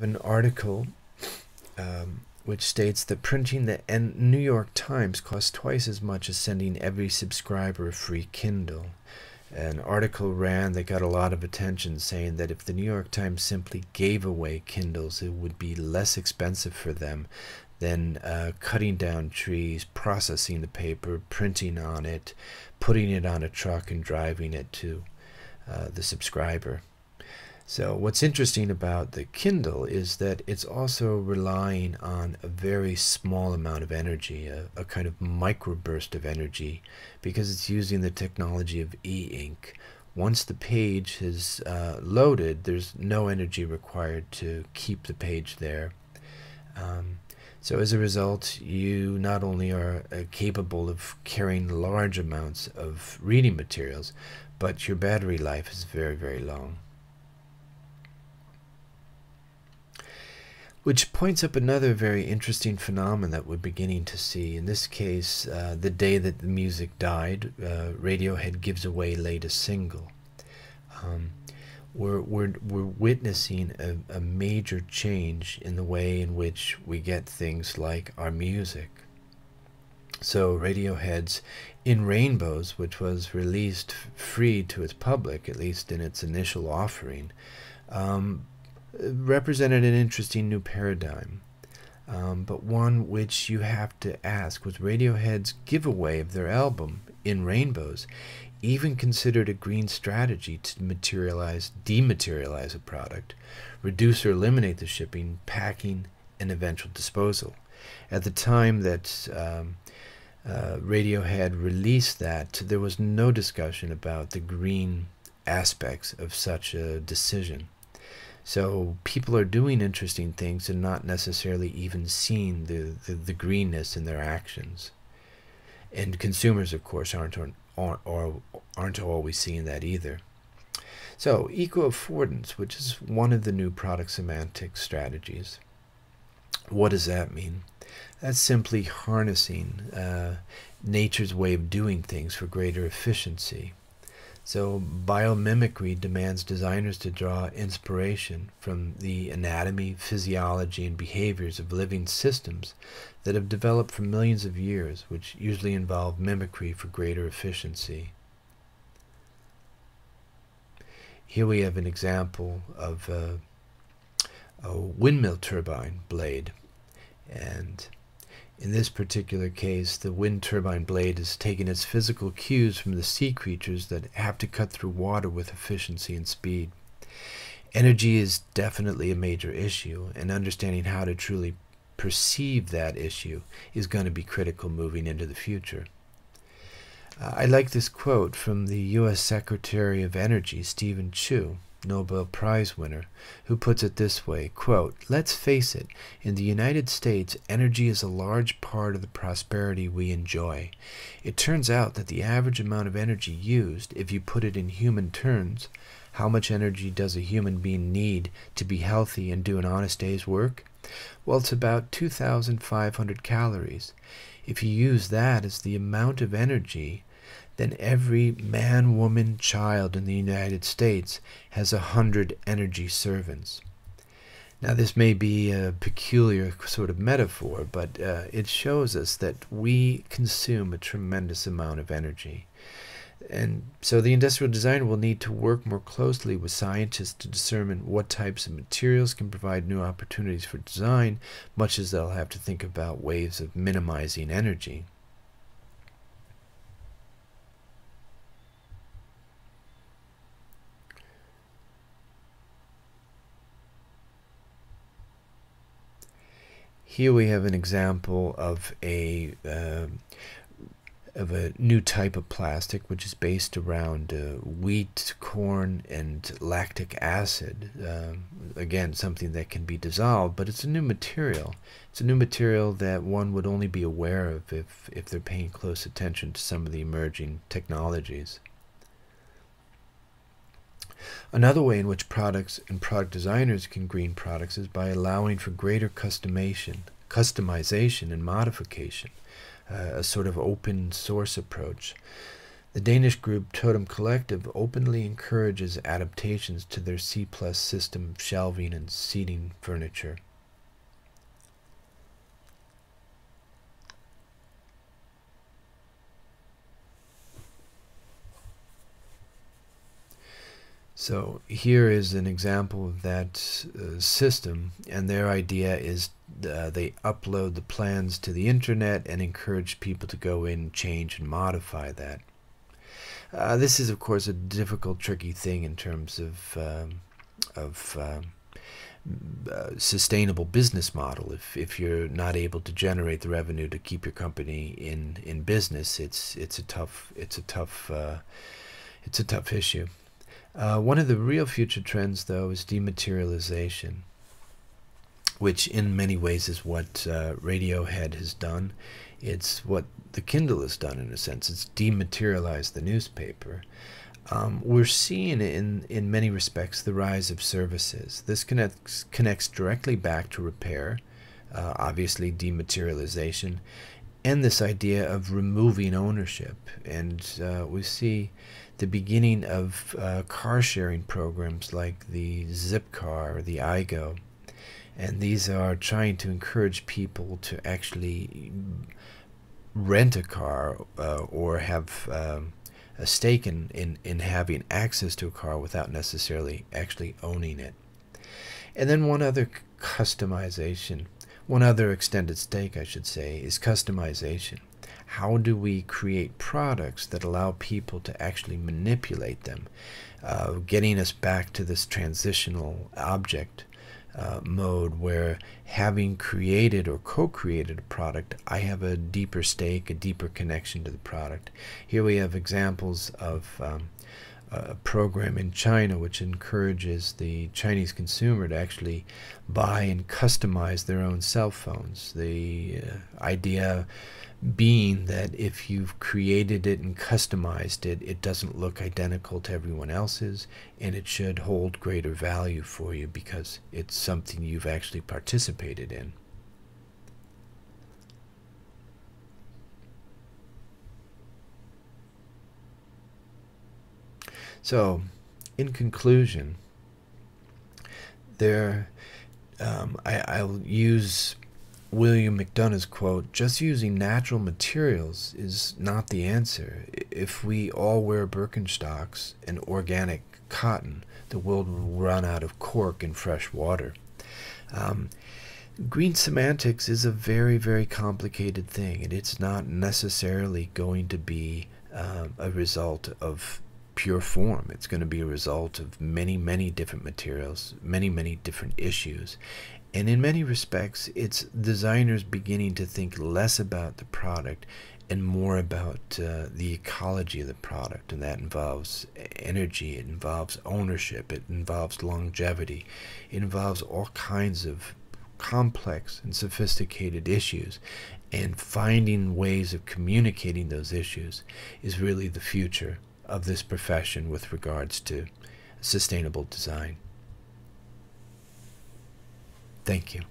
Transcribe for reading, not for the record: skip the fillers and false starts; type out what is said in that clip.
An article which states that printing the New York Times costs twice as much as sending every subscriber a free Kindle. An article ran that got a lot of attention, saying that if the New York Times simply gave away Kindles, it would be less expensive for them than cutting down trees, processing the paper, printing on it, putting it on a truck, and driving it to the subscriber. So what's interesting about the Kindle is that it's also relying on a very small amount of energy, a kind of microburst of energy, because it's using the technology of e-ink. Once the page is loaded, there's no energy required to keep the page there. So as a result, you not only are capable of carrying large amounts of reading materials, but your battery life is very, very long. Which points up another very interesting phenomenon that we're beginning to see. In this case, the day that the music died, Radiohead gives away latest single. We're witnessing a major change in the way in which we get things like our music. So Radiohead's In Rainbows, which was released free to its public, at least in its initial offering, represented an interesting new paradigm, but one which you have to ask, was Radiohead's giveaway of their album, In Rainbows, even considered a green strategy to dematerialize a product, reduce or eliminate the shipping, packing, and eventual disposal? At the time that Radiohead released that, there was no discussion about the green aspects of such a decision. So people are doing interesting things and not necessarily even seeing the greenness in their actions. And consumers, of course, aren't always seeing that either. So eco-affordance, which is one of the new product semantic strategies. What does that mean? That's simply harnessing nature's way of doing things for greater efficiency. So biomimicry demands designers to draw inspiration from the anatomy, physiology, and behaviors of living systems that have developed for millions of years, which usually involve mimicry for greater efficiency. Here we have an example of a windmill turbine blade, and in this particular case, the wind turbine blade is taking its physical cues from the sea creatures that have to cut through water with efficiency and speed. Energy is definitely a major issue, and understanding how to truly perceive that issue is going to be critical moving into the future. I like this quote from the U.S. Secretary of Energy, Stephen Chu, Nobel Prize winner, who puts it this way, quote, "Let's face it, in the United States, energy is a large part of the prosperity we enjoy. It turns out that the average amount of energy used, if you put it in human terms, how much energy does a human being need to be healthy and do an honest day's work? Well, it's about 2,500 calories. If you use that as the amount of energy, then every man, woman, child in the United States has 100 energy servants." Now, this may be a peculiar sort of metaphor, but it shows us that we consume a tremendous amount of energy. And so the industrial designer will need to work more closely with scientists to determine what types of materials can provide new opportunities for design, much as they'll have to think about ways of minimizing energy. Here we have an example of a new type of plastic, which is based around wheat, corn, and lactic acid. Again, something that can be dissolved, but it's a new material. It's a new material that one would only be aware of if they're paying close attention to some of the emerging technologies. Another way in which products and product designers can green products is by allowing for greater customization and modification, a sort of open source approach. The Danish group Totem Collective openly encourages adaptations to their C+ system of shelving and seating furniture. So here is an example of that system, and their idea is they upload the plans to the internet and encourage people to go in, change, and modify that. This is, of course, a difficult, tricky thing in terms of sustainable business model. If you're not able to generate the revenue to keep your company in business, it's a tough issue. One of the real future trends, though, is dematerialization, which in many ways is what Radiohead has done. It's what the Kindle has done, in a sense. It's dematerialized the newspaper. We're seeing in many respects the rise of services. This connects directly back to repair, obviously dematerialization, and this idea of removing ownership. And we see the beginning of car sharing programs like the Zipcar or the Igo. And these are trying to encourage people to actually rent a car or have a stake in having access to a car without necessarily actually owning it. And then one other extended stake, I should say, is customization. How do we create products that allow people to actually manipulate them, getting us back to this transitional object mode where, having created or co-created a product, I have a deeper stake, a deeper connection to the product. Here we have examples of a program in China which encourages the Chinese consumer to actually buy and customize their own cell phones. The idea being that if you've created it and customized it, it doesn't look identical to everyone else's, and it should hold greater value for you because it's something you've actually participated in. So, in conclusion, I'll use William McDonough's quote: "Just using natural materials is not the answer. If we all wear Birkenstocks and organic cotton, the world will run out of cork and fresh water." Green semantics is a very, very complicated thing, and it's not necessarily going to be a result of pure form. It's going to be a result of many, many different materials, many, many different issues. And in many respects, it's designers beginning to think less about the product and more about the ecology of the product. And that involves energy, it involves ownership, it involves longevity, it involves all kinds of complex and sophisticated issues. And finding ways of communicating those issues is really the future of this profession with regards to sustainable design. Thank you.